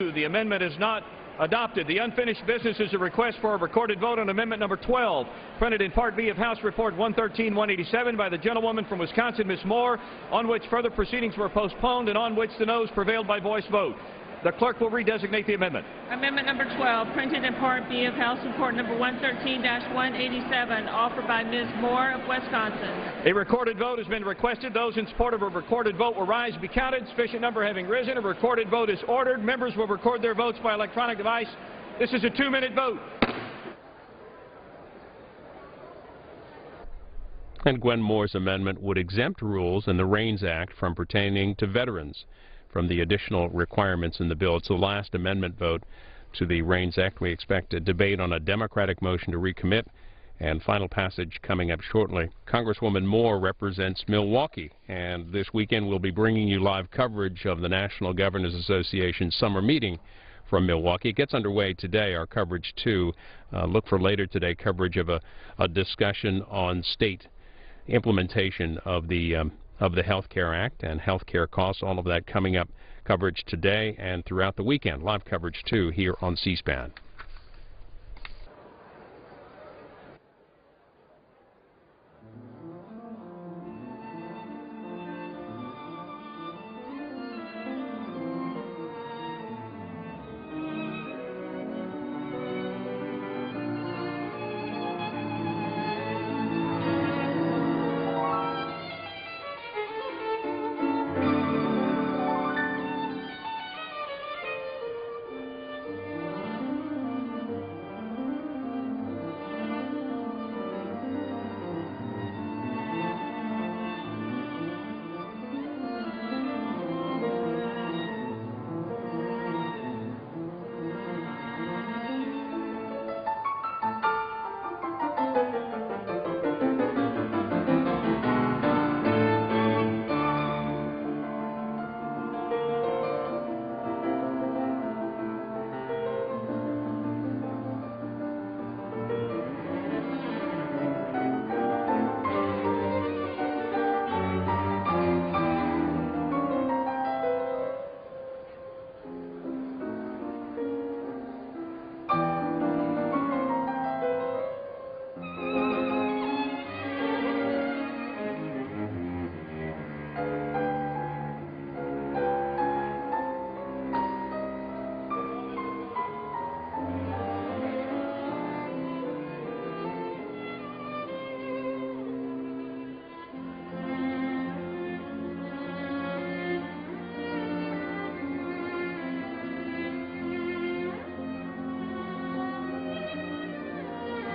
The amendment is not adopted. The unfinished business is a request for a recorded vote on amendment number 12, printed in Part B of House Report 113-187 by the gentlewoman from Wisconsin, Ms. Moore, on which further proceedings were postponed and on which the noes prevailed by voice vote. The clerk will redesignate the amendment. Amendment number 12, printed in Part B of House Report number 113-187, offered by Ms. Moore of Wisconsin. A recorded vote has been requested. Those in support of a recorded vote will rise and be counted. Sufficient number having risen, a recorded vote is ordered. Members will record their votes by electronic device. This is a 2-minute vote. And Gwen Moore's amendment would exempt rules in the REINS Act from pertaining to veterans from the additional requirements in the bill. It's the last amendment vote to the REINS Act. We expect a debate on a Democratic motion to recommit and final passage coming up shortly. Congresswoman Moore represents Milwaukee, and this weekend we'll be bringing you live coverage of the National Governors Association summer meeting from Milwaukee. It gets underway today, our coverage too. Look for later today coverage of a discussion on state implementation of the Health Care Act and health care costs, all of that coming up. Coverage today and throughout the weekend. Live coverage, too, here on C-SPAN.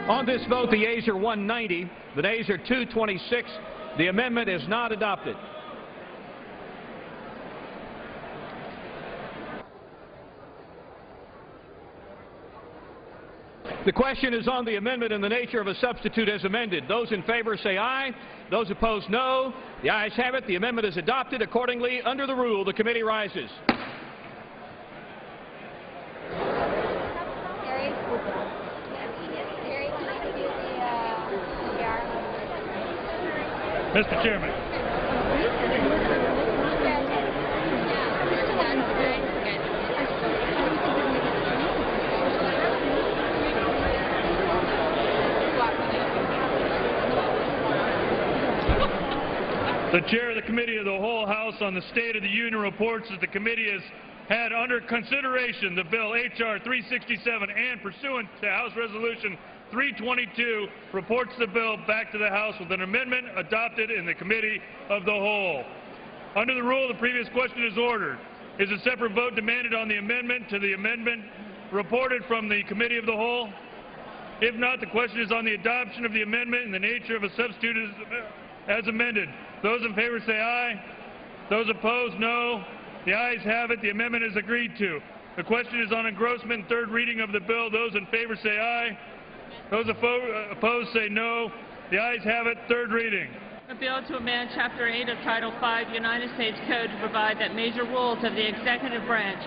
On this vote, the yeas are 190, the nays are 226. The amendment is not adopted. The question is on the amendment in the nature of a substitute as amended. Those in favor say aye. Those opposed, no. The ayes have it. The amendment is adopted. Accordingly, under the rule, the committee rises. Mr. Chairman. The Chair of the Committee of the Whole House on the State of the Union reports that the committee has had under consideration the bill H.R. 367 and pursuant to House Resolution 322 reports the bill back to the House with an amendment adopted in the Committee of the Whole. Under the rule, the previous question is ordered. Is a separate vote demanded on the amendment to the amendment reported from the Committee of the Whole? If not, the question is on the adoption of the amendment in the nature of a substitute as amended. Those in favor say aye. Those opposed, no. The ayes have it. The amendment is agreed to. The question is on engrossment, third reading of the bill. Those in favor say aye. Those opposed say no. The ayes have it. Third reading. A bill to amend Chapter 8 of Title 5 United States Code to provide that major rules of the executive branch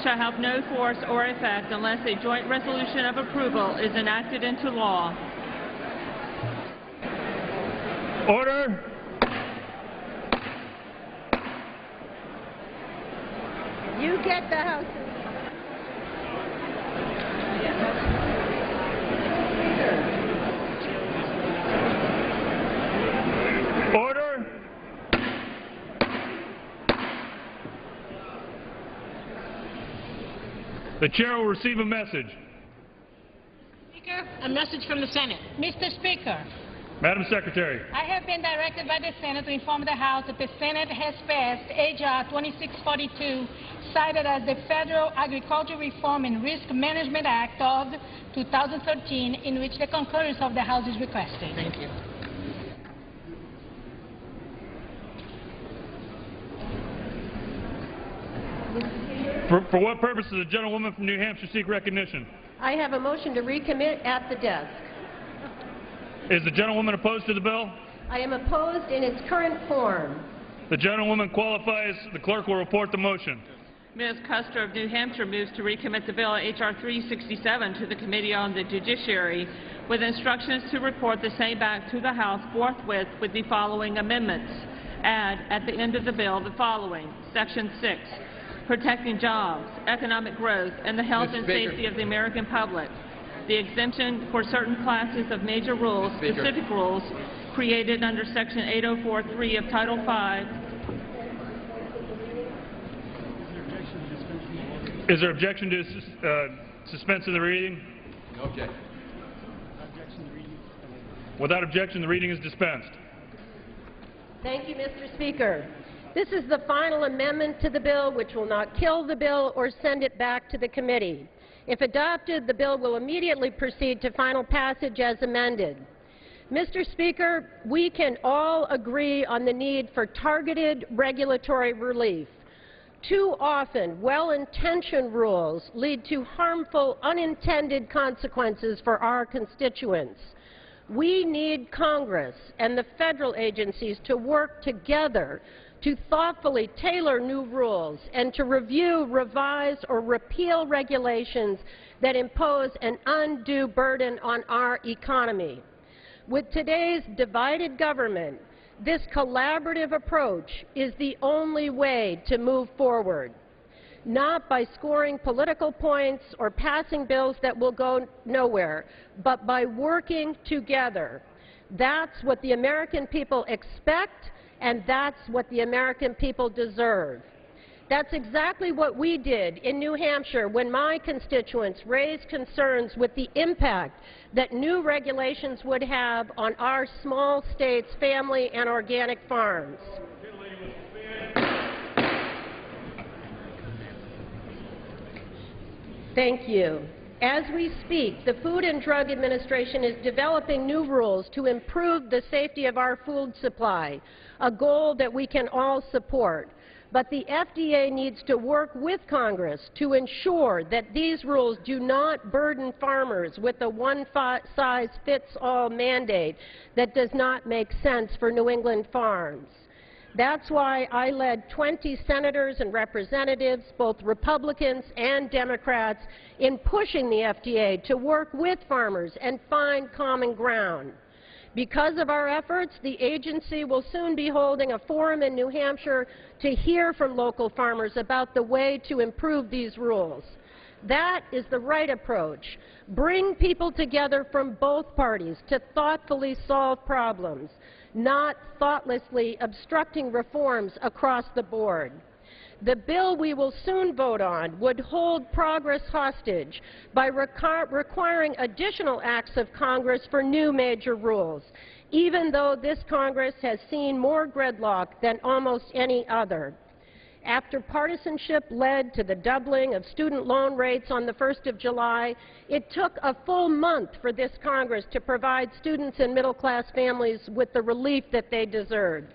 shall have no force or effect unless a joint resolution of approval is enacted into law. Order. You get the House. The chair will receive a message. Speaker, a message from the Senate. Mr. Speaker, Madam Secretary. I have been directed by the Senate to inform the House that the Senate has passed H.R. 2642, cited as the Federal Agriculture Reform and Risk Management Act of 2013, in which the concurrence of the House is requested. Thank you. For what purpose does the gentlewoman from New Hampshire seek recognition? I have a motion to recommit at the desk. Is the gentlewoman opposed to the bill? I am opposed in its current form. The gentlewoman qualifies. The clerk will report the motion. Ms. Custer of New Hampshire moves to recommit the bill H.R. 367 to the Committee on the Judiciary with instructions to report the same back to the House forthwith with the following amendments. Add at the end of the bill the following. Section 6, protecting jobs, economic growth, and the health and safety of the American public. The exemption for certain classes of major rules, specific rules, created under Section 804.3 of Title V. Is there objection to suspension of the reading? No objection. Without objection, the reading is dispensed. Thank you, Mr. Speaker. This is the final amendment to the bill, which will not kill the bill or send it back to the committee. If adopted, the bill will immediately proceed to final passage as amended. Mr. Speaker, we can all agree on the need for targeted regulatory relief. Too often, well-intentioned rules lead to harmful, unintended consequences for our constituents. We need Congress and the federal agencies to work together to thoughtfully tailor new rules and to review, revise, or repeal regulations that impose an undue burden on our economy. With today's divided government, this collaborative approach is the only way to move forward, not by scoring political points or passing bills that will go nowhere, but by working together. That's what the American people expect, and that's what the American people deserve. That's exactly what we did in New Hampshire when my constituents raised concerns with the impact that new regulations would have on our small state's family and organic farms. Thank you. As we speak, the Food and Drug Administration is developing new rules to improve the safety of our food supply, a goal that we can all support. But the FDA needs to work with Congress to ensure that these rules do not burden farmers with a one-size-fits-all mandate that does not make sense for New England farms. That's why I led 20 senators and representatives, both Republicans and Democrats, in pushing the FDA to work with farmers and find common ground. Because of our efforts, the agency will soon be holding a forum in New Hampshire to hear from local farmers about the way to improve these rules. That is the right approach. Bring people together from both parties to thoughtfully solve problems, not thoughtlessly obstructing reforms across the board. The bill we will soon vote on would hold progress hostage by requiring additional acts of Congress for new major rules, even though this Congress has seen more gridlock than almost any other. After partisanship led to the doubling of student loan rates on the 1st of July, it took a full month for this Congress to provide students and middle-class families with the relief that they deserved.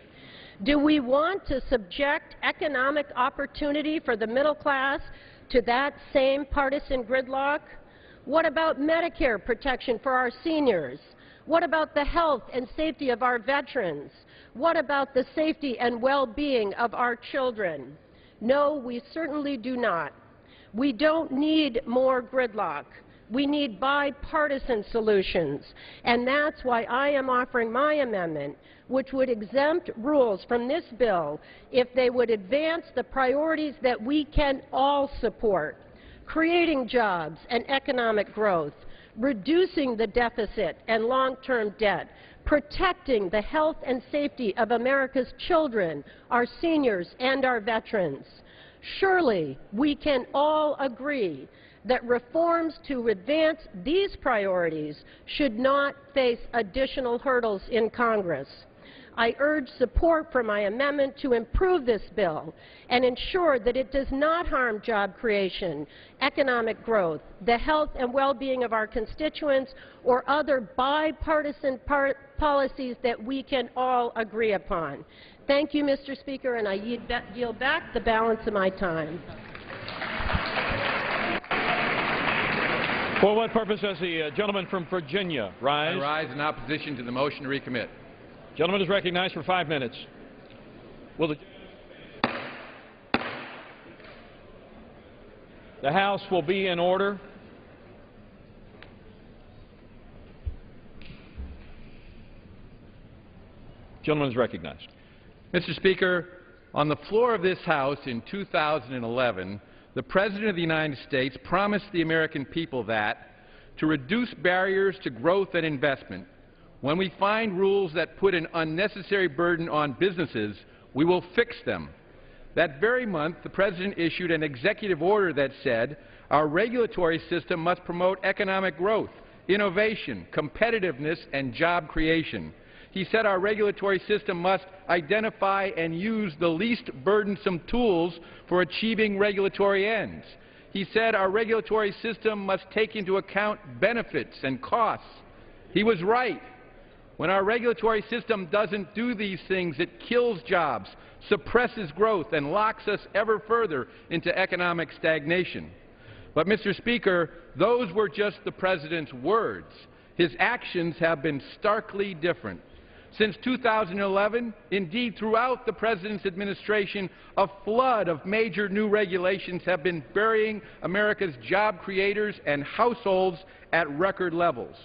Do we want to subject economic opportunity for the middle class to that same partisan gridlock? What about Medicare protection for our seniors? What about the health and safety of our veterans? What about the safety and well-being of our children? No, we certainly do not. We don't need more gridlock. We need bipartisan solutions, and that's why I am offering my amendment, which would exempt rules from this bill if they would advance the priorities that we can all support: creating jobs and economic growth, reducing the deficit and long-term debt, protecting the health and safety of America's children, our seniors, and our veterans. Surely we can all agree that reforms to advance these priorities should not face additional hurdles in Congress. I urge support for my amendment to improve this bill and ensure that it does not harm job creation, economic growth, the health and well-being of our constituents, or other bipartisan policies that we can all agree upon. Thank you, Mr. Speaker, and I yield back the balance of my time. For what purpose does the gentleman from Virginia rise? I rise in opposition to the motion to recommit. Gentleman is recognized for 5 minutes. Will the House will be in order. Gentleman is recognized. Mr. Speaker, on the floor of this House in 2011, the President of the United States promised the American people that, to reduce barriers to growth and investment, when we find rules that put an unnecessary burden on businesses, we will fix them. That very month, the President issued an executive order that said our regulatory system must promote economic growth, innovation, competitiveness, and job creation. He said our regulatory system must identify and use the least burdensome tools for achieving regulatory ends. He said our regulatory system must take into account benefits and costs. He was right. When our regulatory system doesn't do these things, it kills jobs, suppresses growth, and locks us ever further into economic stagnation. But, Mr. Speaker, those were just the President's words. His actions have been starkly different. Since 2011, indeed throughout the President's administration, a flood of major new regulations have been burying America's job creators and households at record levels.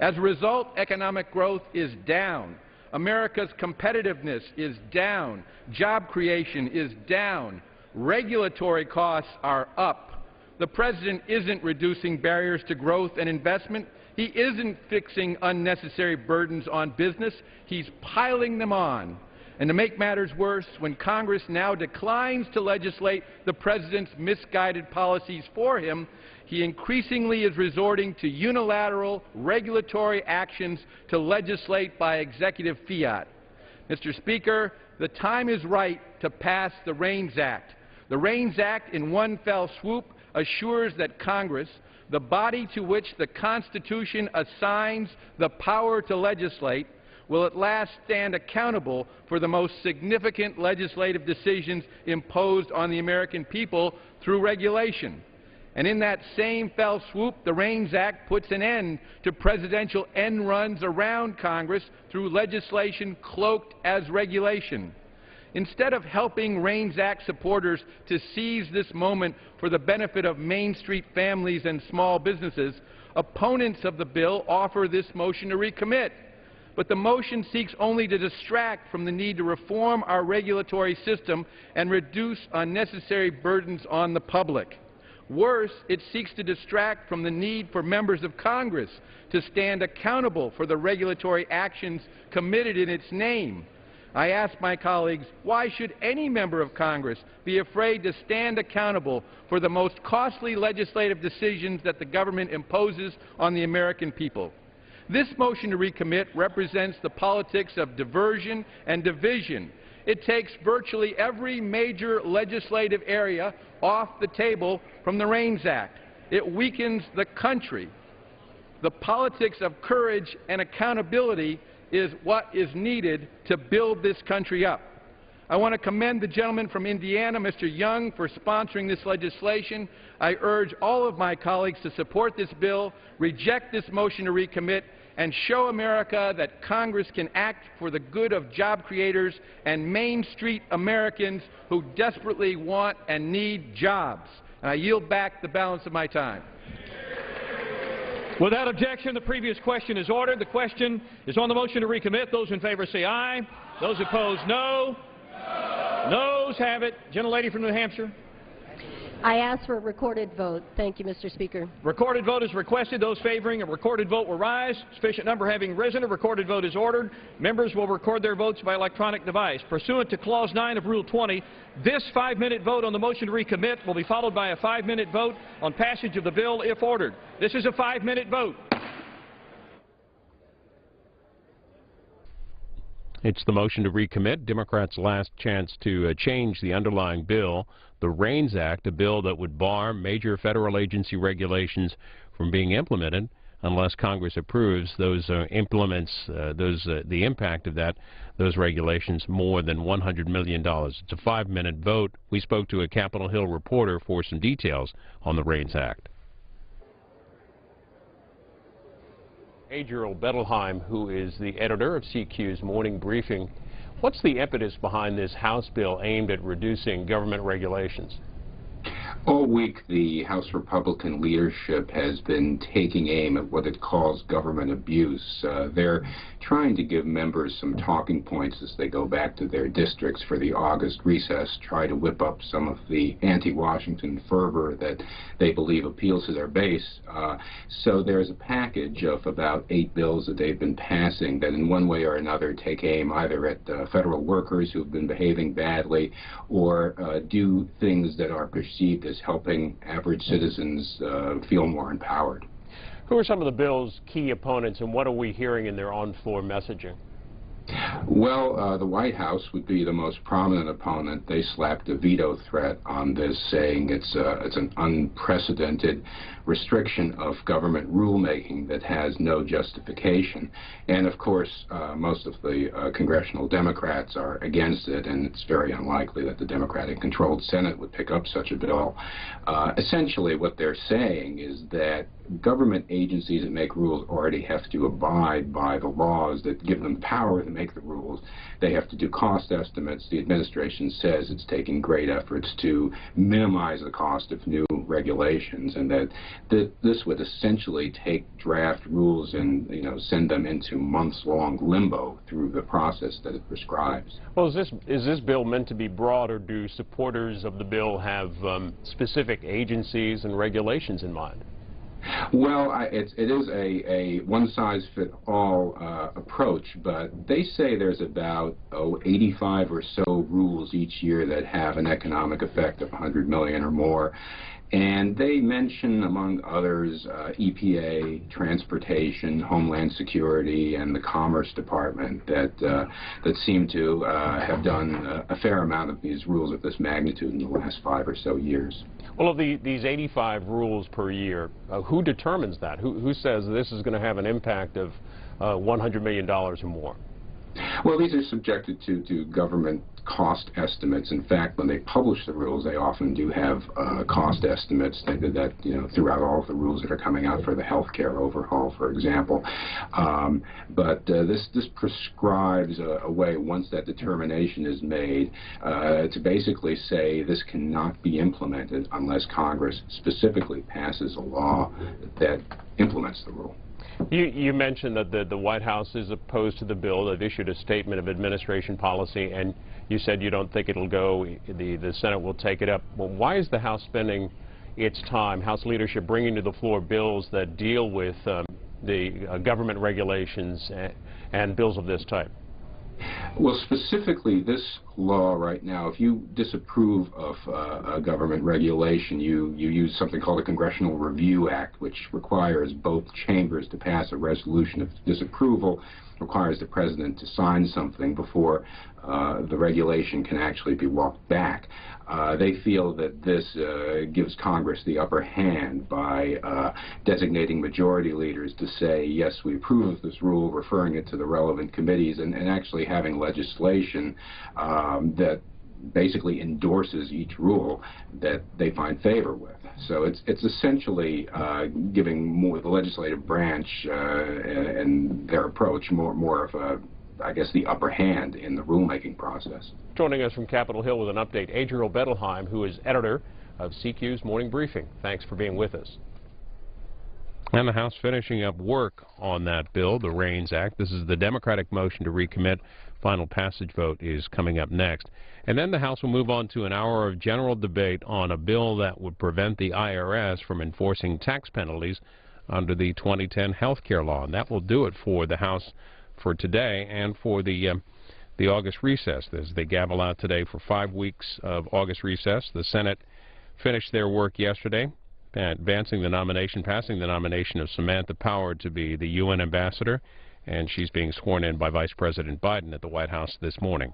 As a result, economic growth is down. America's competitiveness is down. Job creation is down. Regulatory costs are up. The President isn't reducing barriers to growth and investment. He isn't fixing unnecessary burdens on business. He's piling them on. And to make matters worse, when Congress now declines to legislate the President's misguided policies for him, he increasingly is resorting to unilateral regulatory actions to legislate by executive fiat. Mr. Speaker, the time is right to pass the REINS Act. The REINS Act, in one fell swoop, assures that Congress, the body to which the Constitution assigns the power to legislate, will at last stand accountable for the most significant legislative decisions imposed on the American people through regulation. And in that same fell swoop, the REINS Act puts an end to presidential end runs around Congress through legislation cloaked as regulation. Instead of helping REINS Act supporters to seize this moment for the benefit of Main Street families and small businesses, opponents of the bill offer this motion to recommit. But the motion seeks only to distract from the need to reform our regulatory system and reduce unnecessary burdens on the public. Worse, it seeks to distract from the need for members of Congress to stand accountable for the regulatory actions committed in its name. I ask my colleagues, why should any member of Congress be afraid to stand accountable for the most costly legislative decisions that the government imposes on the American people? This motion to recommit represents the politics of diversion and division. It takes virtually every major legislative area off the table from the REINS Act. It weakens the country. The politics of courage and accountability is what is needed to build this country up. I want to commend the gentleman from Indiana, Mr. Young, for sponsoring this legislation. I urge all of my colleagues to support this bill, reject this motion to recommit, and show America that Congress can act for the good of job creators and Main Street Americans who desperately want and need jobs. And I yield back the balance of my time. Without objection, the previous question is ordered. The question is on the motion to recommit. Those in favor say aye. Those opposed, no. Noes have it. Gentlelady from New Hampshire. I ask for a recorded vote. Thank you, Mr. Speaker. Recorded vote is requested. Those favoring a recorded vote will rise. Sufficient number having risen, a recorded vote is ordered. Members will record their votes by electronic device. Pursuant to Clause 9 of Rule 20, this 5-minute vote on the motion to recommit will be followed by a 5-minute vote on passage of the bill if ordered. This is a 5-minute vote. It's the motion to recommit, Democrats' last chance to change the underlying bill, the REINS Act, a bill that would bar major federal agency regulations from being implemented unless Congress approves those the impact of those regulations more than $100 million. It's a 5-minute vote. We spoke to a Capitol Hill reporter for some details on the REINS Act. Adriel Bettelheim, who is the editor of CQ's Morning Briefing. What's the impetus behind this House bill aimed at reducing government regulations? All week, the House Republican leadership has been taking aim at what it calls government abuse. They're trying to give members some talking points as they go back to their districts for the August recess, try to whip up some of the anti-Washington fervor that they believe appeals to their base. So there's a package of about 8 bills that they've been passing that in one way or another take aim either at federal workers who've been behaving badly or do things that are perceived as helping average citizens feel more empowered. Who are some of the bill's key opponents, and what are we hearing in their on-floor messaging? Well, the White House would be the most prominent opponent. They slapped a veto threat on this, saying it's an unprecedented restriction of government rulemaking that has no justification. And of course, most of the congressional Democrats are against it, and it's very unlikely that the Democratic-controlled Senate would pick up such a bill. Essentially, what they're saying is that government agencies that make rules already have to abide by the laws that give them power to make the rules. They have to do cost estimates. The administration says it's taking great efforts to minimize the cost of new regulations, and that this would essentially take draft rules and send them into months-long limbo through the process that it prescribes. Well, is this bill meant to be broad, or do supporters of the bill have specific agencies and regulations in mind? Well, it is a one-size-fits-all approach, but they say there's about 85 or so rules each year that have an economic effect of 100 million or more. And they mention, among others, EPA, transportation, Homeland Security, and the Commerce Department that seem to have done a fair amount of these rules of this magnitude in the last 5 or so years. Well, of these 85 rules per year, who determines that? Who says this is going to have an impact of $100 million or more? Well, these are subjected to government cost estimates. In fact, when they publish the rules, they often do have cost estimates. They did that, throughout all of the rules that are coming out for the health care overhaul, for example. But this prescribes a way, once that determination is made, to basically say this cannot be implemented unless Congress specifically passes a law that implements the rule. You mentioned that the White House is opposed to the bill. They've issued a statement of administration policy, and you said you don't think it'll go. The Senate will take it up. Well, why is the House spending its time, House leadership, bringing to the floor bills that deal with the government regulations and bills of this type? Well, specifically, this law right now, if you disapprove of a government regulation, you use something called the Congressional Review Act, which requires both chambers to pass a resolution of disapproval, requires the president to sign something before the regulation can actually be walked back. They feel that this gives Congress the upper hand by designating majority leaders to say, yes, we approve of this rule, referring it to the relevant committees, and actually having legislation that basically endorses each rule that they find favor with. So it's essentially giving the legislative branch and their approach more of a, I guess, the upper hand in the rulemaking process. Joining us from Capitol Hill with an update, Adriel Bettelheim, who is editor of CQ's Morning Briefing. Thanks for being with us. And the House finishing up work on that bill, the REINS Act. This is the Democratic motion to recommit final passage vote is coming up next. And then the House will move on to an hour of general debate on a bill that would prevent the IRS from enforcing tax penalties under the 2010 health care law. And that will do it for the House for today and for the August recess. As they gavel out today for 5 weeks of August recess, the Senate finished their work yesterday, advancing the nomination, passing the nomination of Samantha Power to be the UN ambassador, and she's being sworn in by Vice President Biden at the White House this morning.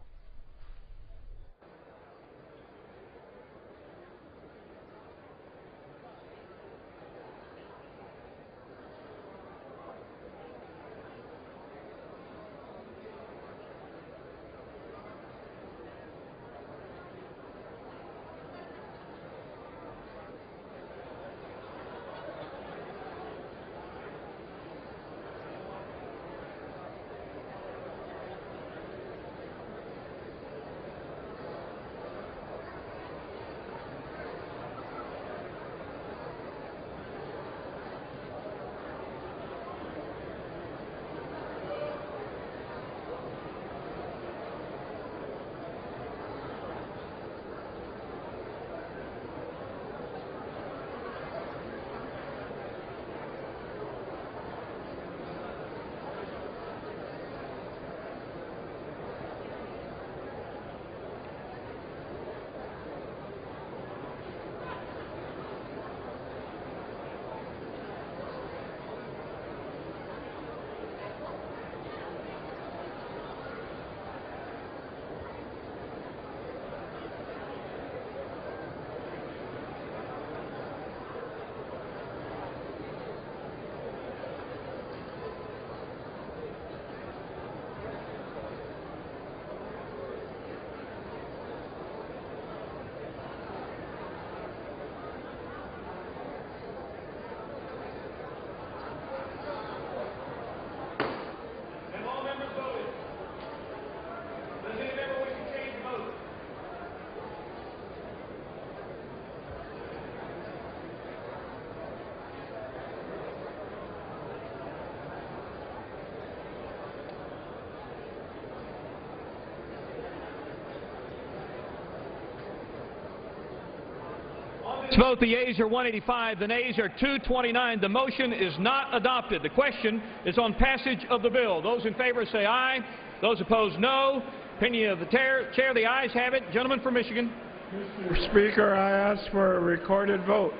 Vote. The yeas are 185. The nays are 229. The motion is not adopted. The question is on passage of the bill. Those in favor say aye. Those opposed, no. Opinion of the chair. The ayes have it. Gentleman from Michigan. Mr. Speaker, I ask for a recorded vote.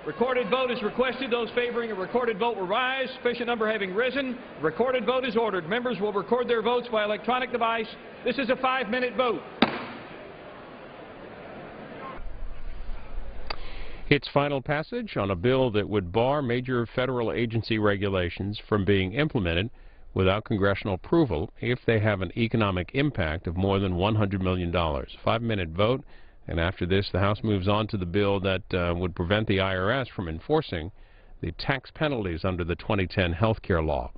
Recorded vote is requested. Those favoring a recorded vote will rise. Sufficient number having risen. Recorded vote is ordered. Members will record their votes by electronic device. This is a 5-minute vote. Its final passage on a bill that would bar major federal agency regulations from being implemented without congressional approval if they have an economic impact of more than $100 million. 5-minute vote, and after this the House moves on to the bill that would prevent the IRS from enforcing the tax penalties under the 2010 health care law.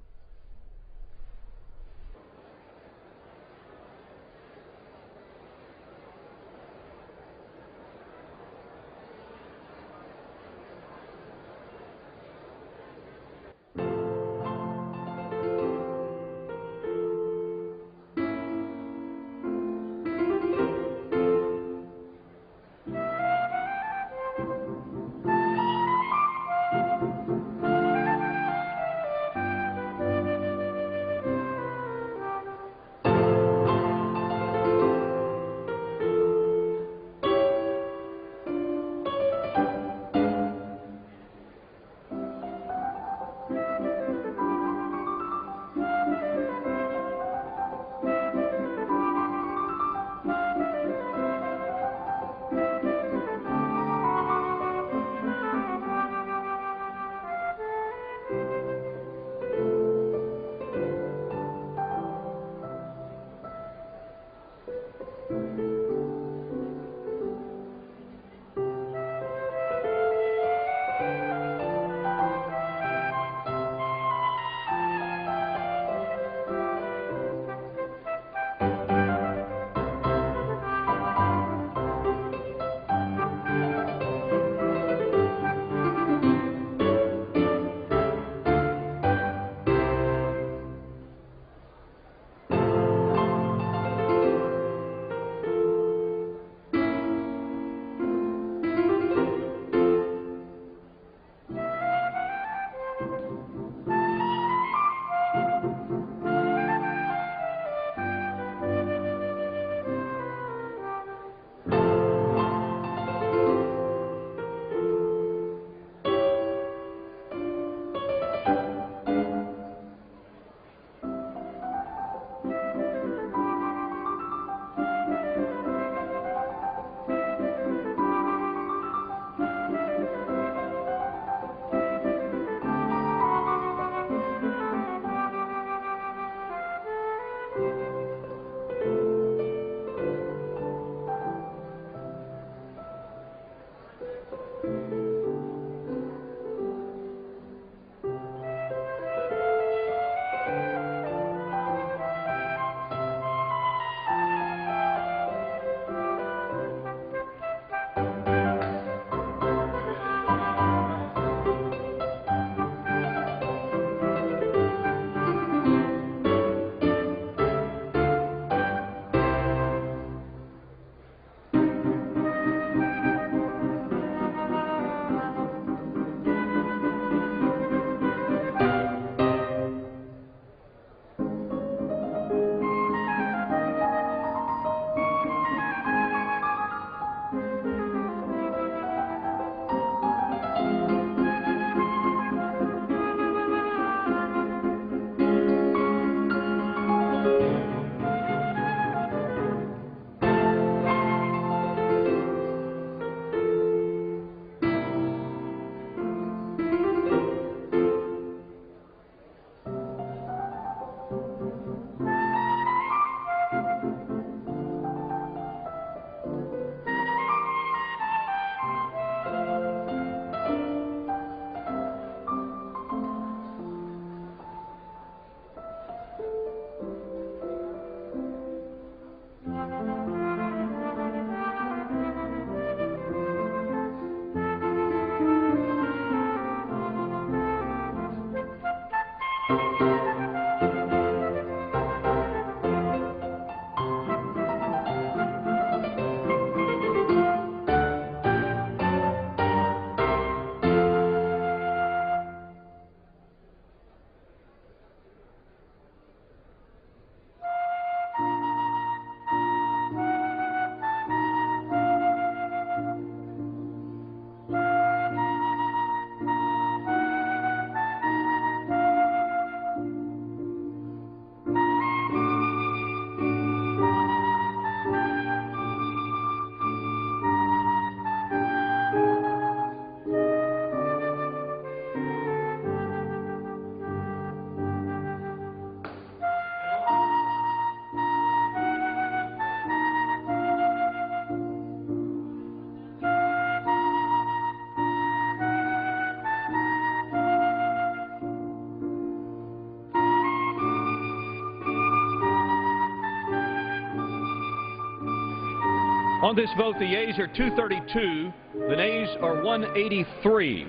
On this vote, the yeas are 232, the nays are 183.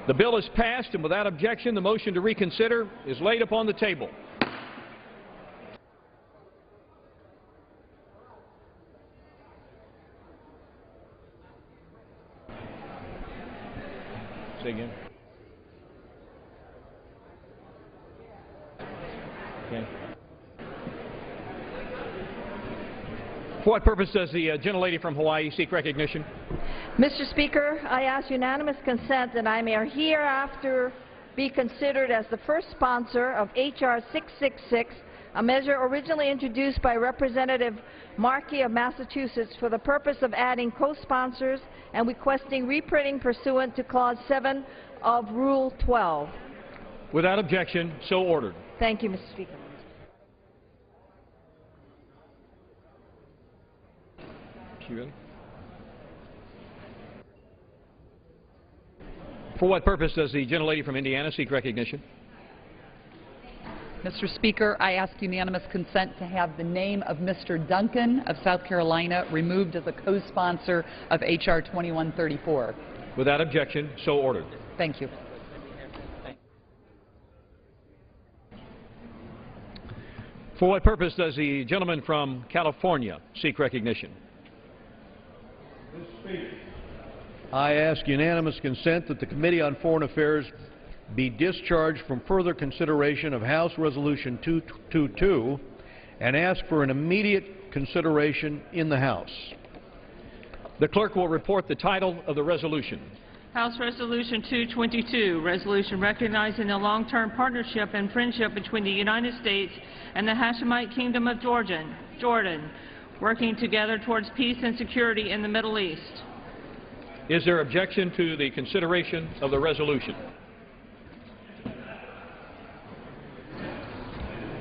The bill is passed, and without objection, the motion to reconsider is laid upon the table. Say again. Okay. For what purpose does the gentlelady from Hawaii seek recognition? Mr. Speaker, I ask unanimous consent that I may hereafter be considered as the first sponsor of H.R. 666, a measure originally introduced by Representative Markey of Massachusetts for the purpose of adding co-sponsors and requesting reprinting pursuant to Clause 7 of Rule 12. Without objection, so ordered. Thank you, Mr. Speaker. For what purpose does the gentlelady from Indiana seek recognition? Mr. Speaker, I ask unanimous consent to have the name of Mr. Duncan of South Carolina removed as a co-sponsor of H.R. 2134. Without objection, so ordered. Thank you. For what purpose does the gentleman from California seek recognition? I ask unanimous consent that the Committee on Foreign Affairs be discharged from further consideration of House Resolution 222 and ask for an immediate consideration in the House. The clerk will report the title of the resolution. House Resolution 222, resolution recognizing the long-term partnership and friendship between the United States and the Hashemite Kingdom of Jordan, working together towards peace and security in the Middle East. Is there objection to the consideration of the resolution?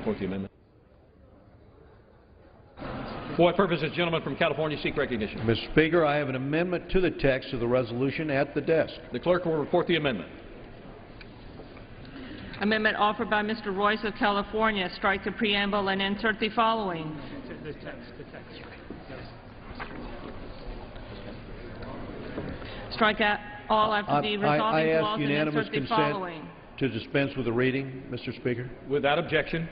Fourth Amendment. For what purpose does the gentleman from California seek recognition? Mr. Speaker, I have an amendment to the text of the resolution at the desk. The clerk will report the amendment. Amendment offered by Mr. Royce of California, strike the preamble and insert the following. The text. Strike out all after the resolving clause and insert the following. To dispense with the reading, Mr. Speaker. Without objection.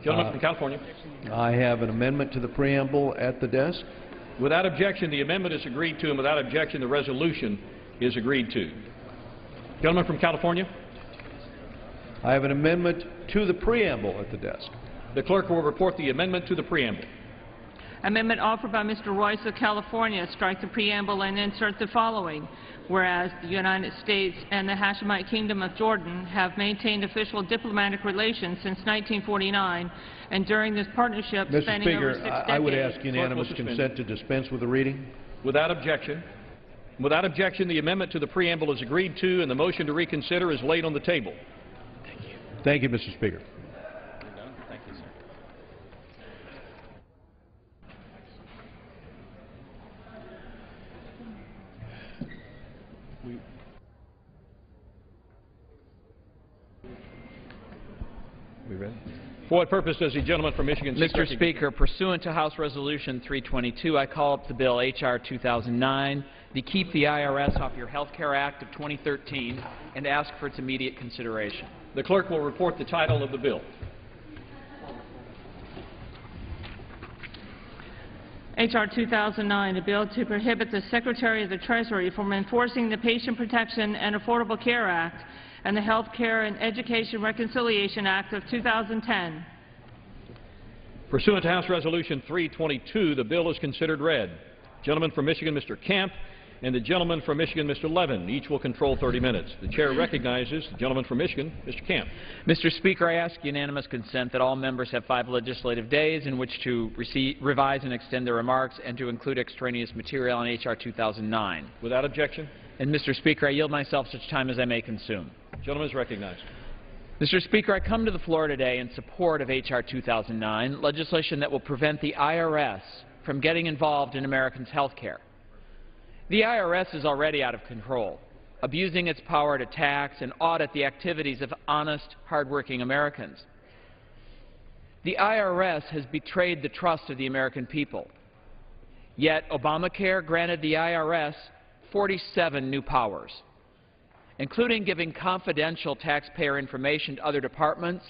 Gentleman from California. I have an amendment to the preamble at the desk. Without objection, the amendment is agreed to, and without objection, the resolution is agreed to. Gentleman from California. I have an amendment to the preamble at the desk. The clerk will report the amendment to the preamble. Amendment offered by Mr. Royce of California, strike the preamble and insert the following. Whereas the United States and the Hashemite Kingdom of Jordan have maintained official diplomatic relations since 1949, and during this partnership spanning over 6 decades. Mr. Speaker, I would ask unanimous consent to dispense with the reading. Without objection. Without objection, the amendment to the preamble is agreed to, and the motion to reconsider is laid on the table. Thank you. Thank you, Mr. Speaker. Thank you, sir. We ready? For what purpose does the gentleman from Michigan seek Mr. recognition? Speaker, pursuant to House Resolution 322, I call up the bill H.R. 2009, the Keep the IRS Off Your Health Care Act of 2013, and ask for its immediate consideration. The clerk will report the title of the bill. H.R. 2009, a bill to prohibit the Secretary of the Treasury from enforcing the Patient Protection and Affordable Care Act and the Health Care and Education Reconciliation Act of 2010. Pursuant to House Resolution 322, the bill is considered read. Gentleman from Michigan, Mr. Camp, and the gentleman from Michigan, Mr. Levin. Each will control 30 minutes. The chair recognizes the gentleman from Michigan, Mr. Camp. Mr. Speaker, I ask unanimous consent that all members have 5 legislative days in which to revise and extend their remarks and to include extraneous material on H.R. 2009. Without objection. And, Mr. Speaker, I yield myself such time as I may consume. The gentleman is recognized. Mr. Speaker, I come to the floor today in support of H.R. 2009, legislation that will prevent the IRS from getting involved in Americans' health care. The IRS is already out of control, abusing its power to tax and audit the activities of honest, hardworking Americans. The IRS has betrayed the trust of the American people. Yet Obamacare granted the IRS 47 new powers, including giving confidential taxpayer information to other departments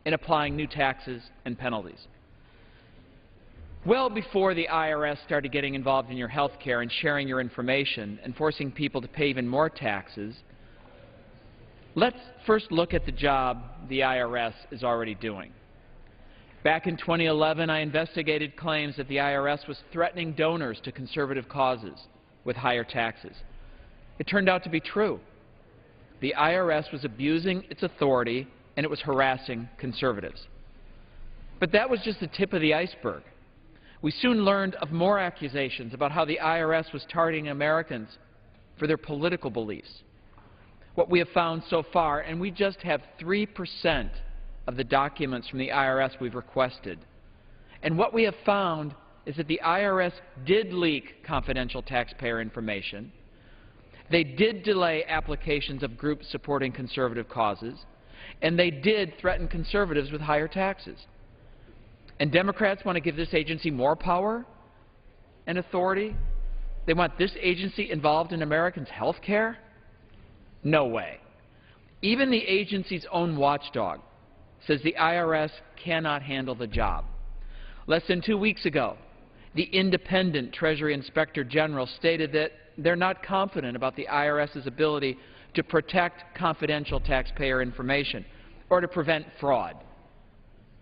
and applying new taxes and penalties. Well before the IRS started getting involved in your health care and sharing your information and forcing people to pay even more taxes, let's first look at the job the IRS is already doing. Back in 2011, I investigated claims that the IRS was threatening donors to conservative causes with higher taxes. It turned out to be true. The IRS was abusing its authority and it was harassing conservatives. But that was just the tip of the iceberg. We soon learned of more accusations about how the IRS was targeting Americans for their political beliefs. What we have found so far, and we just have 3% of the documents from the IRS we've requested, and what we have found is that the IRS did leak confidential taxpayer information. They did delay applications of groups supporting conservative causes, and they did threaten conservatives with higher taxes. And Democrats want to give this agency more power and authority? They want this agency involved in Americans' health care? No way. Even the agency's own watchdog says the IRS cannot handle the job. Less than 2 weeks ago, the independent Treasury Inspector General stated that they're not confident about the IRS's ability to protect confidential taxpayer information or to prevent fraud.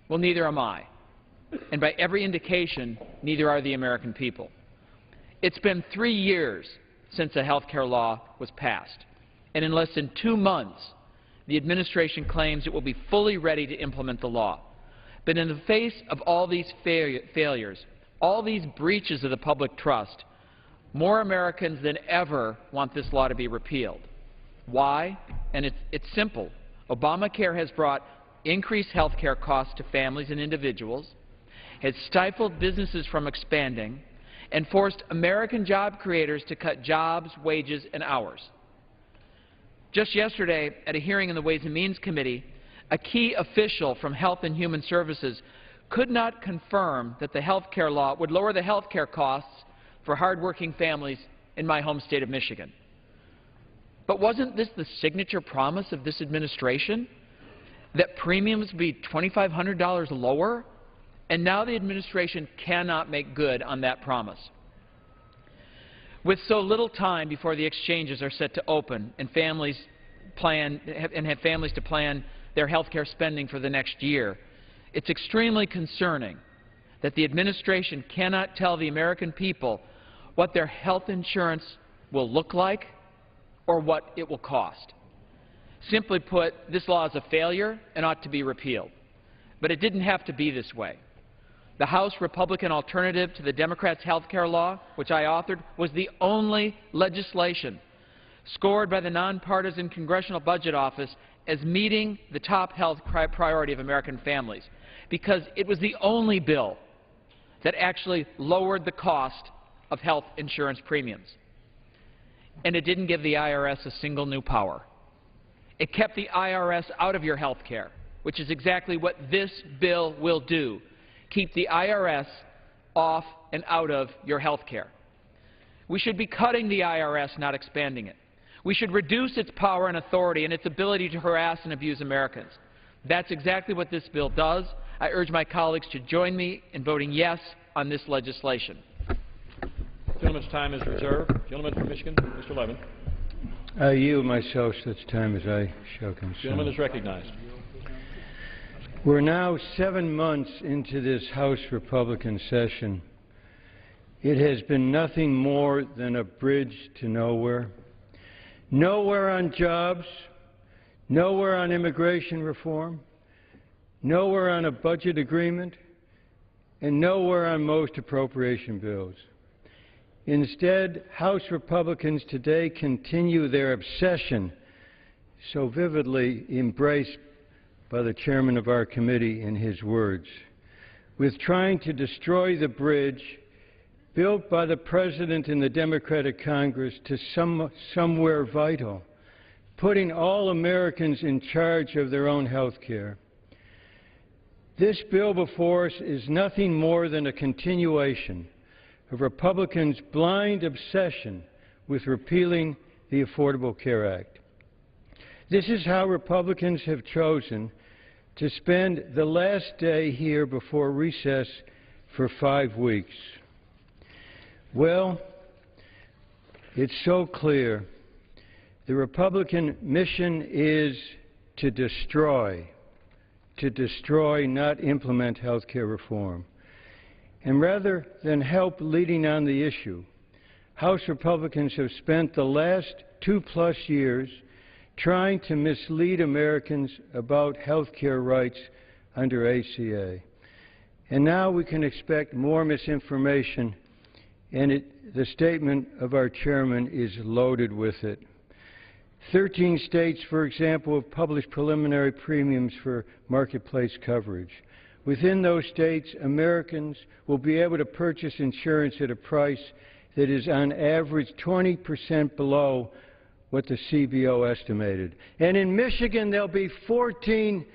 Well, neither am I. And by every indication, neither are the American people. It's been 3 years since the health care law was passed, and in less than 2 months, the administration claims it will be fully ready to implement the law. But in the face of all these failures, all these breaches of the public trust, more Americans than ever want this law to be repealed. Why? And it's simple. Obamacare has brought increased health care costs to families and individuals, has stifled businesses from expanding, and forced American job creators to cut jobs, wages, and hours. Just yesterday, at a hearing in the Ways and Means Committee, a key official from Health and Human Services could not confirm that the health care law would lower the health care costs for hardworking families in my home state of Michigan. But wasn't this the signature promise of this administration? That premiums would be $2,500 lower? And now the administration cannot make good on that promise. With so little time before the exchanges are set to open and families have families to plan their health care spending for the next year, it's extremely concerning that the administration cannot tell the American people what their health insurance will look like or what it will cost. Simply put, this law is a failure and ought to be repealed. But it didn't have to be this way. The House Republican alternative to the Democrats' health care law, which I authored, was the only legislation scored by the nonpartisan Congressional Budget Office as meeting the top health priority of American families, because it was the only bill that actually lowered the cost of health insurance premiums. And it didn't give the IRS a single new power. It kept the IRS out of your health care. which is exactly what this bill will do. Keep the IRS off and out of your health care. We should be cutting the IRS, not expanding it. We should reduce its power and authority and its ability to harass and abuse Americans. That's exactly what this bill does. I urge my colleagues to join me in voting yes on this legislation. The gentleman's time is reserved. Gentleman from Michigan, Mr. Levin. I yield myself such time as I shall consume. Gentleman is recognized. We're now 7 months into this House Republican session. It has been nothing more than a bridge to nowhere. Nowhere on jobs, nowhere on immigration reform, nowhere on a budget agreement, and nowhere on most appropriation bills. Instead, House Republicans today continue their obsession, so vividly embraced by the chairman of our committee in his words, with trying to destroy the bridge built by the President and the Democratic Congress to somewhere vital, putting all Americans in charge of their own health care. This bill before us is nothing more than a continuation of Republicans' blind obsession with repealing the Affordable Care Act. This is how Republicans have chosen to spend the last day here before recess for 5 weeks. Well, it's so clear. The Republican mission is to destroy, not implement health care reform. And rather than help leading on the issue, House Republicans have spent the last 2+ years trying to mislead Americans about health care rights under ACA. And now we can expect more misinformation, and the statement of our chairman is loaded with it. 13 states, for example, have published preliminary premiums for marketplace coverage. Within those states, Americans will be able to purchase insurance at a price that is on average 20% below what the CBO estimated. And in Michigan, there'll be 14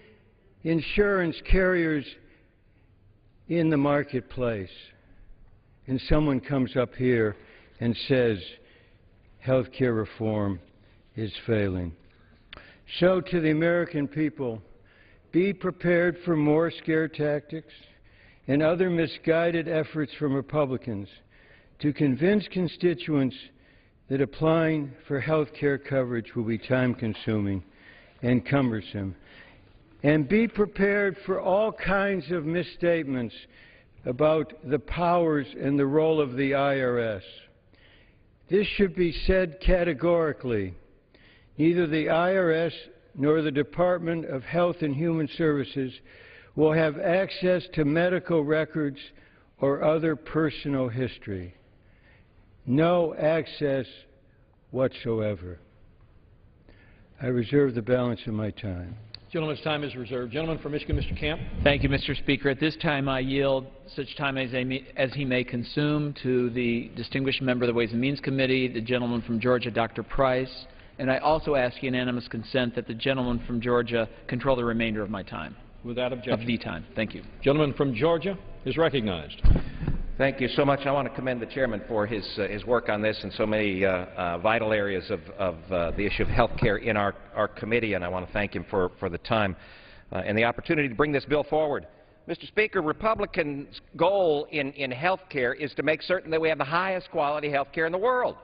insurance carriers in the marketplace. And someone comes up here and says health care reform is failing. So to the American people, be prepared for more scare tactics and other misguided efforts from Republicans to convince constituents that applying for health care coverage will be time-consuming and cumbersome. And be prepared for all kinds of misstatements about the powers and the role of the IRS. This should be said categorically. Neither the IRS nor the Department of Health and Human Services will have access to medical records or other personal history. No access whatsoever. I reserve the balance of my time. Gentleman's time is reserved. Gentleman from Michigan, Mr. Camp. Thank you, Mr. Speaker. At this time, I yield such time as he may consume to the distinguished member of the Ways and Means Committee, the gentleman from Georgia, Dr. Price, and I also ask unanimous consent that the gentleman from Georgia control the remainder of my time. Without objection. Of the time. Thank you. Gentleman from Georgia is recognized. Thank you so much. I want to commend the chairman for his work on this and so many vital areas of the issue of health care in our committee, and I want to thank him for the time and the opportunity to bring this bill forward. Mr. Speaker, Republicans' goal in health care is to make certain that we have the highest quality health care in the world.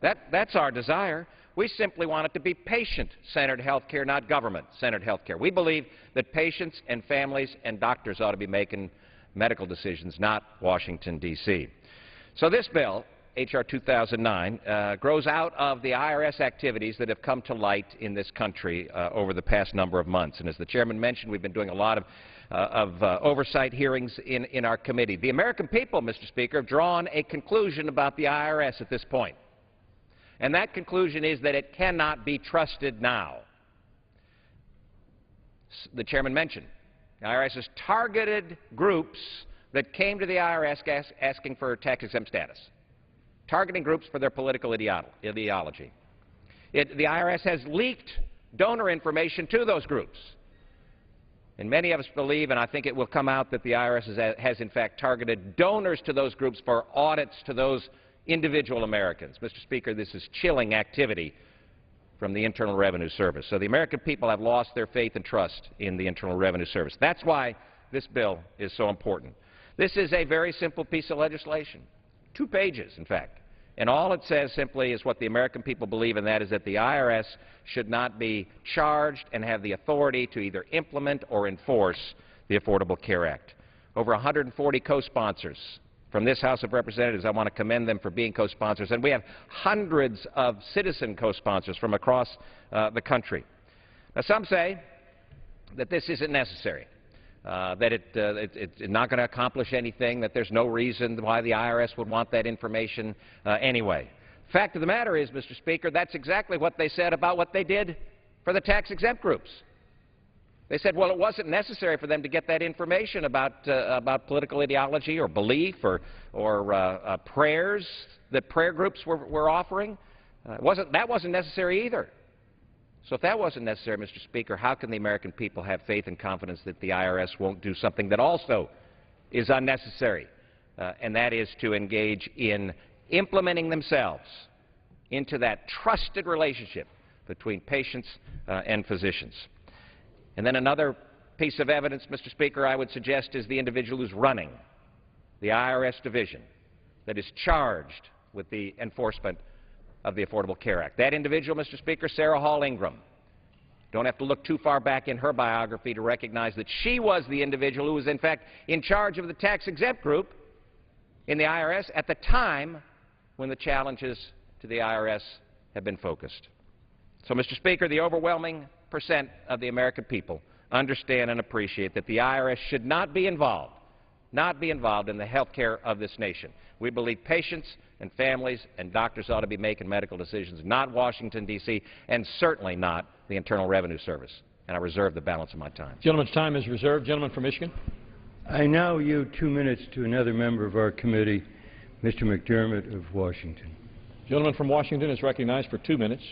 That's our desire. We simply want it to be patient-centered health care, not government-centered health care. We believe that patients and families and doctors ought to be making medical decisions, not Washington, D.C. So this bill, H.R. 2009, grows out of the IRS activities that have come to light in this country over the past number of months. And as the chairman mentioned, we've been doing a lot of oversight hearings in our committee. The American people, Mr. Speaker, have drawn a conclusion about the IRS at this point. And that conclusion is that it cannot be trusted now. The chairman mentioned the IRS has targeted groups that came to the IRS asking for tax-exempt status, targeting groups for their political ideology. The IRS has leaked donor information to those groups. And many of us believe, and I think it will come out, that the IRS has in fact targeted donors to those groups for audits to those individual Americans. Mr. Speaker, this is chilling activity from the Internal Revenue Service. So the American people have lost their faith and trust in the Internal Revenue Service. That's why this bill is so important. This is a very simple piece of legislation, 2 pages, in fact. And all it says simply is what the American people believe, and that is that the IRS should not be charged and have the authority to either implement or enforce the Affordable Care Act. Over 140 co-sponsors from this House of Representatives. I want to commend them for being co-sponsors. And we have hundreds of citizen co-sponsors from across the country. Now, some say that this isn't necessary, that it's not going to accomplish anything, that there's no reason why the IRS would want that information anyway. Fact of the matter is, Mr. Speaker, that's exactly what they said about what they did for the tax-exempt groups. They said, well, it wasn't necessary for them to get that information about political ideology or belief or prayers that prayer groups were offering. That wasn't necessary either. So if that wasn't necessary, Mr. Speaker, how can the American people have faith and confidence that the IRS won't do something that also is unnecessary, and that is to engage in implementing themselves into that trusted relationship between patients and physicians. And then another piece of evidence, Mr. Speaker, I would suggest is the individual who's running the IRS division that is charged with the enforcement of the Affordable Care Act. That individual, Mr. Speaker, Sarah Hall Ingram. Don't have to look too far back in her biography to recognize that she was the individual who was, in fact, in charge of the tax-exempt group in the IRS at the time when the challenges to the IRS have been focused. So, Mr. Speaker, the overwhelming percent of the American people understand and appreciate that the IRS should not be involved in the health care of this nation. We believe patients and families and doctors ought to be making medical decisions, not Washington, D.C., and certainly not the Internal Revenue Service. And I reserve the balance of my time. Gentleman's time is reserved. Gentleman from Michigan. I now yield 2 minutes to another member of our committee, Mr. McDermott of Washington. Gentleman from Washington is recognized for 2 minutes.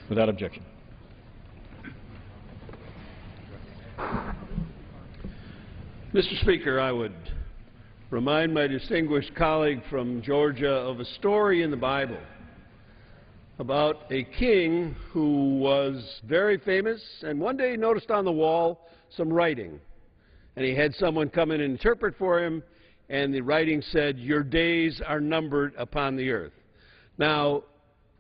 Without objection. Mr. Speaker, I would remind my distinguished colleague from Georgia of a story in the Bible about a king who was very famous, and one day he noticed on the wall some writing. And he had someone come in and interpret for him, and the writing said, "Your days are numbered upon the earth." Now,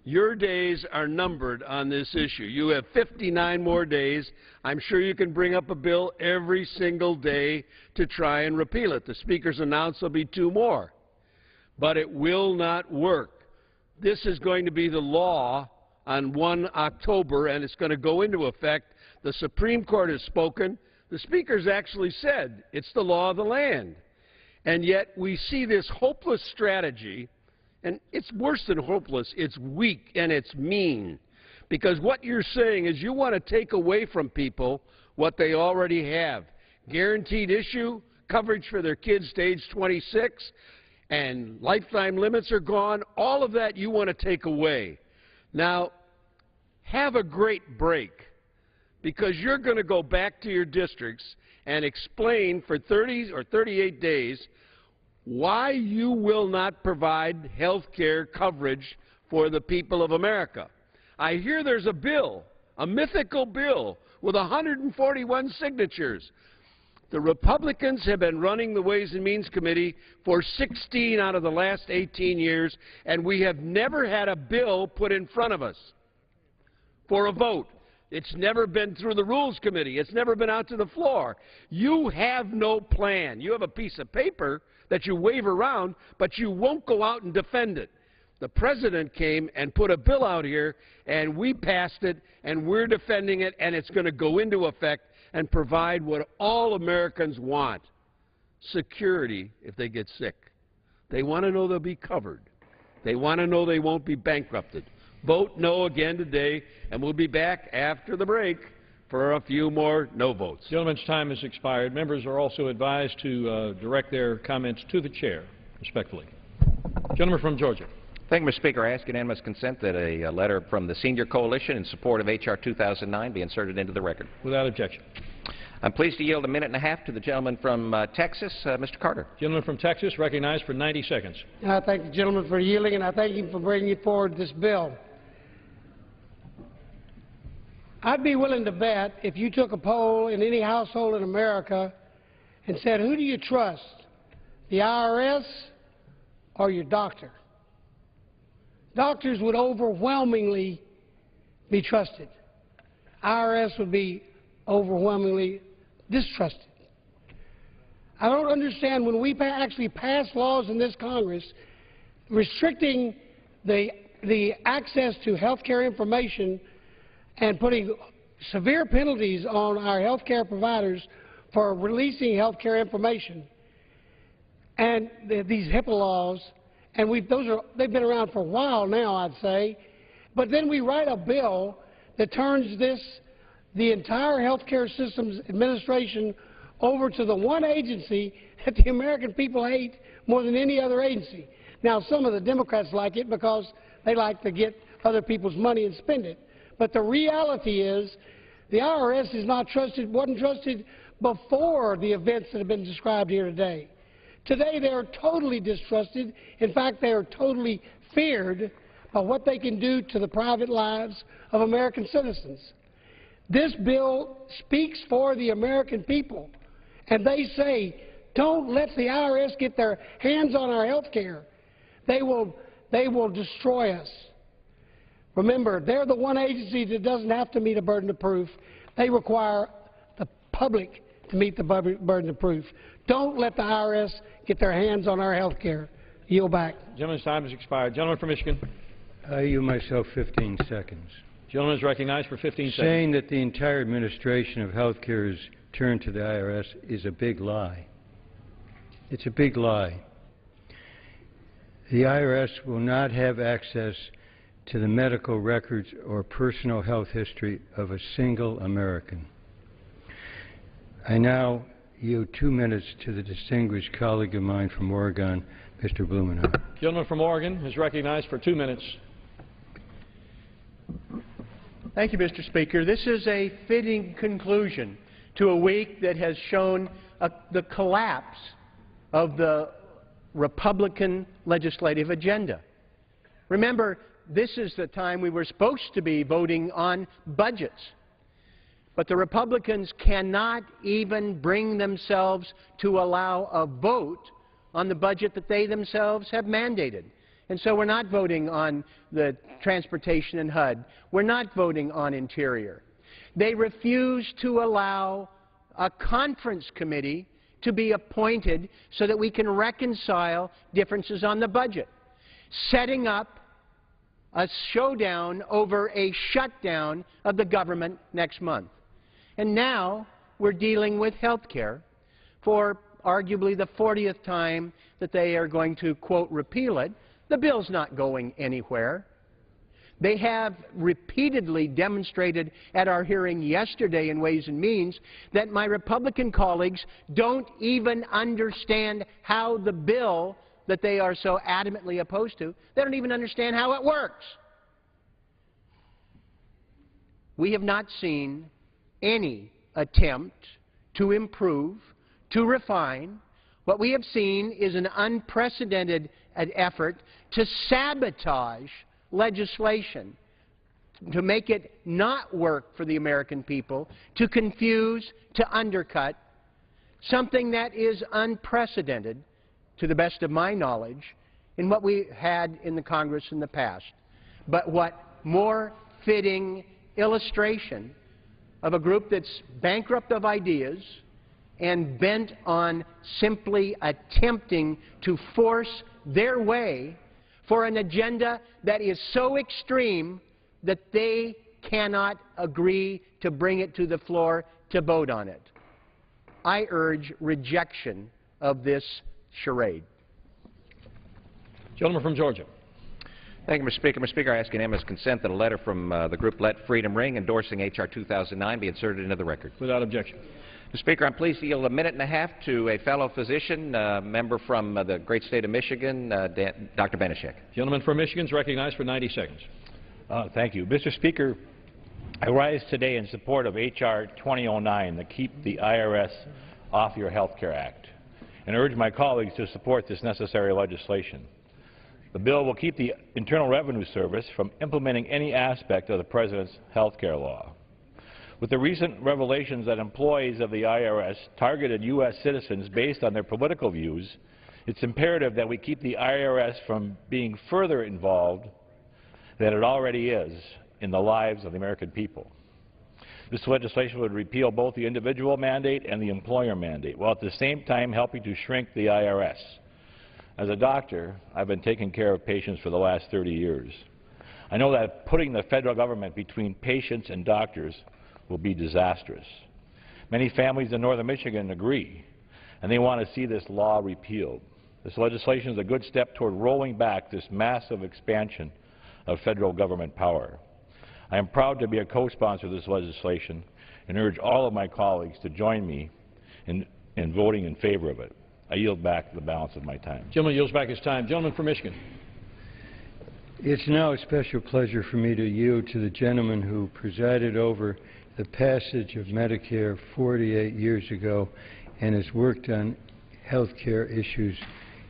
your days are numbered on this issue. You have 59 more days. I'm sure you can bring up a bill every single day to try and repeal it. The Speaker's announced there'll be 2 more. But it will not work. This is going to be the law on 1 October, and it's going to go into effect. The Supreme Court has spoken. The Speaker's actually said it's the law of the land. And yet we see this hopeless strategy. And it's worse than hopeless. It's weak and it's mean. Because what you're saying is you want to take away from people what they already have. Guaranteed issue, coverage for their kids to age 26, and lifetime limits are gone. All of that you want to take away. Now, have a great break, because you're going to go back to your districts and explain for 30 or 38 days why you will not provide health care coverage for the people of America. I hear there's a bill, a mythical bill, with 141 signatures. The Republicans have been running the Ways and Means Committee for 16 out of the last 18 years, and we have never had a bill put in front of us for a vote. It's never been through the Rules Committee. It's never been out to the floor. You have no plan. You have a piece of paper that you wave around, but you won't go out and defend it. The President came and put a bill out here, and we passed it, and we're defending it, and it's going to go into effect and provide what all Americans want: security if they get sick. They want to know they'll be covered. They want to know they won't be bankrupted. Vote no again today, and we'll be back after the break for a few more no votes. Gentleman's time has expired. Members are also advised to direct their comments to the chair, respectfully. Gentleman from Georgia. Thank you, Mr. Speaker. I ask unanimous consent that a letter from the Senior Coalition in support of H.R. 2009 be inserted into the record. Without objection. I'm pleased to yield a minute and a half to the gentleman from Texas, Mr. Carter. Gentleman from Texas recognized for 90 seconds. I thank the gentleman for yielding, and I thank him for bringing forward this bill. I'd be willing to bet if you took a poll in any household in America and said, who do you trust, the IRS or your doctor? Doctors would overwhelmingly be trusted. IRS would be overwhelmingly distrusted. I don't understand when we actually pass laws in this Congress restricting the access to health care information and putting severe penalties on our health care providers for releasing health care information. And these HIPAA laws, and they've been around for a while now, I'd say, but then we write a bill that turns the entire health care systems administration over to the one agency that the American people hate more than any other agency. Now, some of the Democrats like it because they like to get other people's money and spend it. But the reality is the IRS is not trusted, wasn't trusted before the events that have been described here today. Today they are totally distrusted. In fact, they are totally feared by what they can do to the private lives of American citizens. This bill speaks for the American people, and they say, don't let the IRS get their hands on our health care. They will destroy us. Remember, they're the one agency that doesn't have to meet a burden of proof. They require the public to meet the burden of proof. Don't let the IRS get their hands on our health care. Yield back. Gentleman's time has expired. Gentleman from Michigan. I yield myself 15 seconds. Gentleman is recognized for 15 seconds. Saying that the entire administration of health care is turned to the IRS is a big lie. It's a big lie. The IRS will not have access to the medical records or personal health history of a single American. I now yield 2 minutes to the distinguished colleague of mine from Oregon, Mr. Blumenauer. Gentleman from Oregon is recognized for 2 minutes. Thank you, Mr. Speaker. This is a fitting conclusion to a week that has shown the collapse of the Republican legislative agenda. Remember, this is the time we were supposed to be voting on budgets. But the Republicans cannot even bring themselves to allow a vote on the budget that they themselves have mandated. And so we're not voting on the transportation and HUD. We're not voting on Interior. They refuse to allow a conference committee to be appointed so that we can reconcile differences on the budget, setting up a showdown over a shutdown of the government next month. And now we're dealing with health care for arguably the 40th time that they are going to, quote, repeal it. The bill's not going anywhere. They have repeatedly demonstrated at our hearing yesterday in Ways and Means that my Republican colleagues don't even understand how the bill that they are so adamantly opposed to, they don't even understand how it works. We have not seen any attempt to improve, to refine. What we have seen is an unprecedented effort to sabotage legislation, to make it not work for the American people, to confuse, to undercut, something that is unprecedented, to the best of my knowledge, in what we had in the Congress in the past. But what more fitting illustration of a group that's bankrupt of ideas and bent on simply attempting to force their way for an agenda that is so extreme that they cannot agree to bring it to the floor to vote on it. I urge rejection of this charade. Gentleman from Georgia. Thank you, Mr. Speaker. Mr. Speaker, I ask unanimous consent that a letter from the group Let Freedom Ring endorsing H.R. 2009 be inserted into the record. Without objection. Mr. Speaker, I'm pleased to yield a minute and a half to a fellow physician, member from the great state of Michigan, Dr. Benishek. Gentleman from Michigan is recognized for 90 seconds. Thank you. Mr. Speaker, I rise today in support of H.R. 2009, the Keep the IRS Off Your Health Care Act, and urge my colleagues to support this necessary legislation. The bill will keep the Internal Revenue Service from implementing any aspect of the President's health care law. With the recent revelations that employees of the IRS targeted U.S. citizens based on their political views, it's imperative that we keep the IRS from being further involved than it already is in the lives of the American people. This legislation would repeal both the individual mandate and the employer mandate, while at the same time helping to shrink the IRS. As a doctor, I've been taking care of patients for the last 30 years. I know that putting the federal government between patients and doctors will be disastrous. Many families in northern Michigan agree, and they want to see this law repealed. This legislation is a good step toward rolling back this massive expansion of federal government power. I am proud to be a co-sponsor of this legislation and urge all of my colleagues to join me in voting in favor of it. I yield back the balance of my time. Gentleman yields back his time. Gentleman from Michigan. It's now a special pleasure for me to yield to the gentleman who presided over the passage of Medicare 48 years ago and has worked on health care issues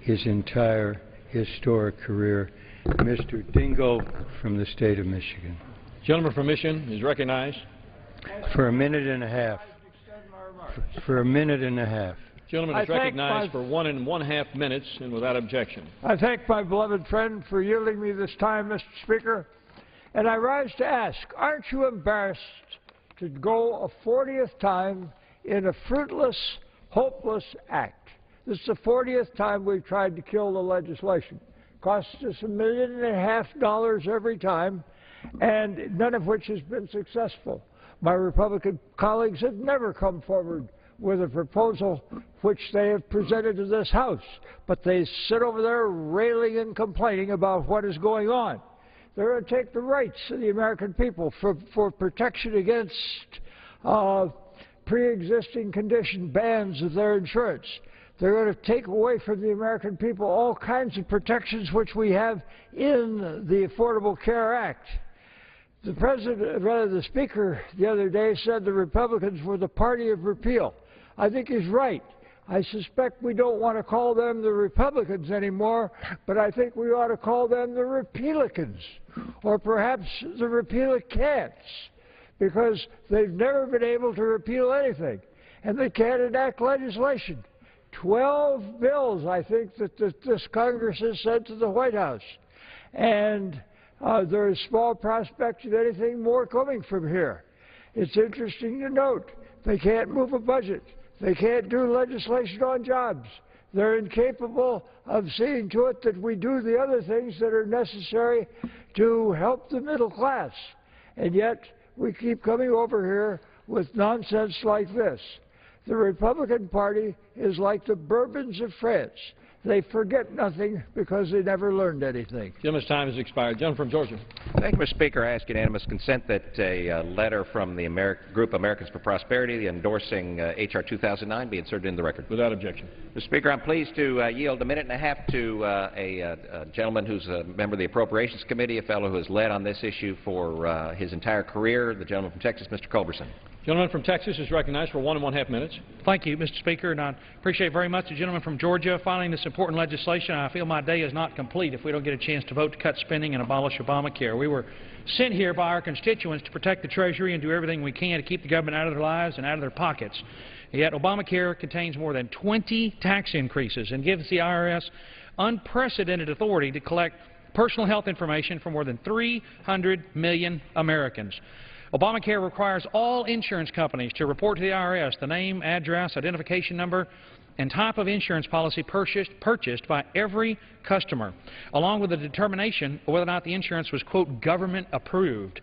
his entire historic career, Mr. Dingell from the state of Michigan. Gentleman from Michigan is recognized. For a minute and a half. For a minute and a half. Gentleman is recognized for 1.5 minutes and without objection. I thank my beloved friend for yielding me this time, Mr. Speaker, and I rise to ask, aren't you embarrassed to go a 40th time in a fruitless, hopeless act? This is the 40th time we've tried to kill the legislation. It costs us $1.5 million every time, and none of which has been successful. My Republican colleagues have never come forward with a proposal which they have presented to this House, but they sit over there railing and complaining about what is going on. They're going to take the rights of the American people for protection against pre-existing condition bans of their insurance. They're going to take away from the American people all kinds of protections which we have in the Affordable Care Act. The Speaker the other day said the Republicans were the party of repeal. I think he's right. I suspect we don't want to call them the Republicans anymore, but I think we ought to call them the Repealicans, or perhaps the Repealicants, because they've never been able to repeal anything, and they can't enact legislation. 12 bills, I think, that this Congress has sent to the White House, and there is small prospect of anything more coming from here. It's interesting to note they can't move a budget. They can't do legislation on jobs. They're incapable of seeing to it that we do the other things that are necessary to help the middle class. And yet we keep coming over here with nonsense like this. The Republican Party is like the Bourbons of France. They forget nothing because they never learned anything. Gentleman's time has expired. Gentleman from Georgia. Thank you, Mr. Speaker. I ask unanimous consent that a letter from the group Americans for Prosperity endorsing H.R. 2009 be inserted in the record. Without objection. Mr. Speaker, I'm pleased to yield a minute and a half to a gentleman who's a member of the Appropriations Committee, a fellow who has led on this issue for his entire career, the gentleman from Texas, Mr. Culberson. Gentleman from Texas is recognized for 1.5 minutes. Thank you, Mr. Speaker, and I appreciate very much the gentleman from Georgia filing this important legislation. I feel my day is not complete if we don't get a chance to vote to cut spending and abolish Obamacare. We were sent here by our constituents to protect the Treasury and do everything we can to keep the government out of their lives and out of their pockets. Yet Obamacare contains more than 20 tax increases and gives the IRS unprecedented authority to collect personal health information from more than 300 million Americans. Obamacare requires all insurance companies to report to the IRS the name, address, identification number, and type of insurance policy purchased by every customer, along with a determination of whether or not the insurance was, quote, government approved.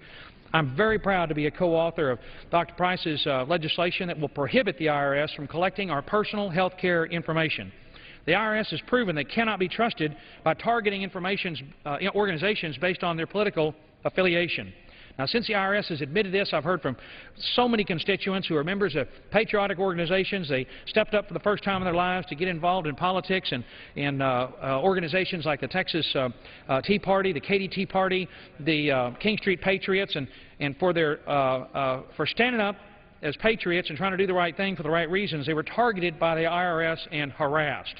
I'm very proud to be a co-author of Dr. Price's legislation that will prohibit the IRS from collecting our personal health care information. The IRS has proven they cannot be trusted by targeting organizations based on their political affiliation. Now, since the IRS has admitted this, I've heard from so many constituents who are members of patriotic organizations. They stepped up for the first time in their lives to get involved in politics and organizations like the Texas Tea Party, the Katy Tea Party, the King Street Patriots, and for standing up as patriots and trying to do the right thing for the right reasons. They were targeted by the IRS and harassed.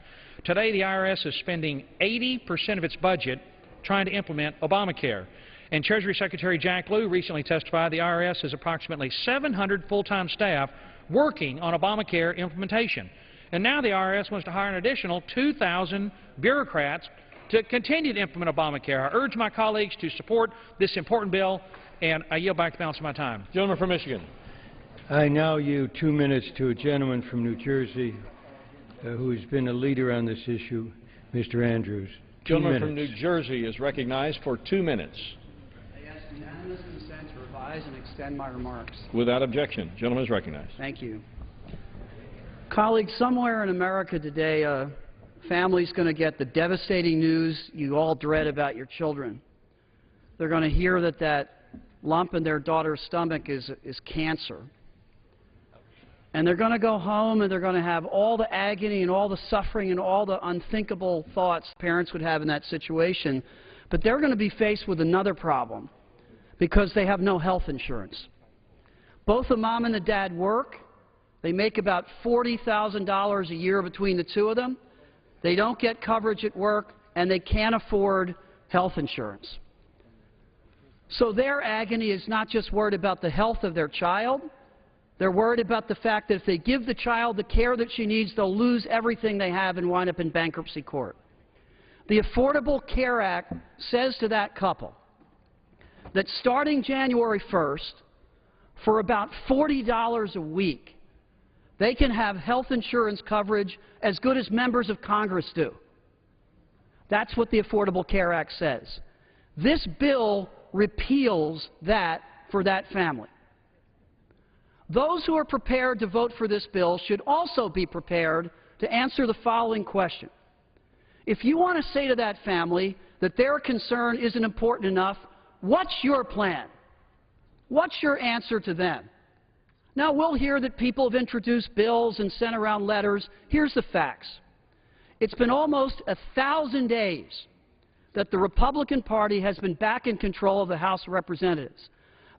Today, the IRS is spending 80% of its budget trying to implement Obamacare. And Treasury Secretary Jack Lew recently testified the IRS has approximately 700 full-time staff working on Obamacare implementation. And now the IRS wants to hire an additional 2,000 bureaucrats to continue to implement Obamacare. I urge my colleagues to support this important bill, and I yield back the balance of my time. Gentleman from Michigan. I now yield 2 minutes to a gentleman from New Jersey who has been a leader on this issue, Mr. Andrews. Gentleman from New Jersey is recognized for 2 minutes. I ask unanimous consent to revise and extend my remarks. Without objection. Gentleman is recognized. Thank you. Colleagues, somewhere in America today, a family's going to get the devastating news you all dread about your children. They're going to hear that that lump in their daughter's stomach is cancer. And they're going to go home and they're going to have all the agony and all the suffering and all the unthinkable thoughts parents would have in that situation. But they're going to be faced with another problem because they have no health insurance. Both the mom and the dad work. They make about $40,000 a year between the two of them. They don't get coverage at work and they can't afford health insurance. So their agony is not just worried about the health of their child. They're worried about the fact that if they give the child the care that she needs, they'll lose everything they have and wind up in bankruptcy court. The Affordable Care Act says to that couple that starting January 1st, for about $40 a week, they can have health insurance coverage as good as members of Congress do. That's what the Affordable Care Act says. This bill repeals that for that family. Those who are prepared to vote for this bill should also be prepared to answer the following question. If you want to say to that family that their concern isn't important enough, what's your plan? What's your answer to them? Now, we'll hear that people have introduced bills and sent around letters. Here's the facts. It's been almost 1,000 days that the Republican Party has been back in control of the House of Representatives.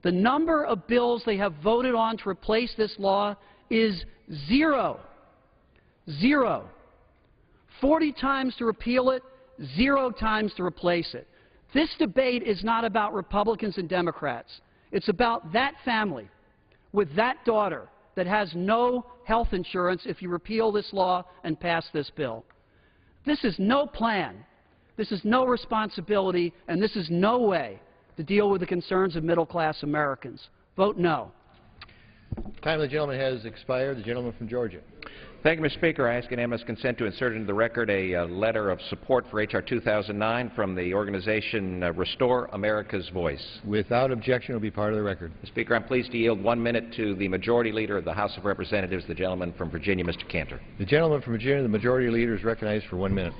The number of bills they have voted on to replace this law is 0. 0. 40 times to repeal it, 0 times to replace it. This debate is not about Republicans and Democrats. It's about that family with that daughter that has no health insurance if you repeal this law and pass this bill. This is no plan. This is no responsibility, and this is no way to deal with the concerns of middle-class Americans. Vote no. Time of the gentleman has expired. The gentleman from Georgia. Thank you, Mr. Speaker. I ask unanimous consent to insert into the record a letter of support for H.R. 2009 from the organization Restore America's Voice. Without objection, it will be part of the record. Mr. Speaker, I'm pleased to yield 1 minute to the Majority Leader of the House of Representatives, the gentleman from Virginia, Mr. Cantor. The gentleman from Virginia, the Majority Leader, is recognized for 1 minute.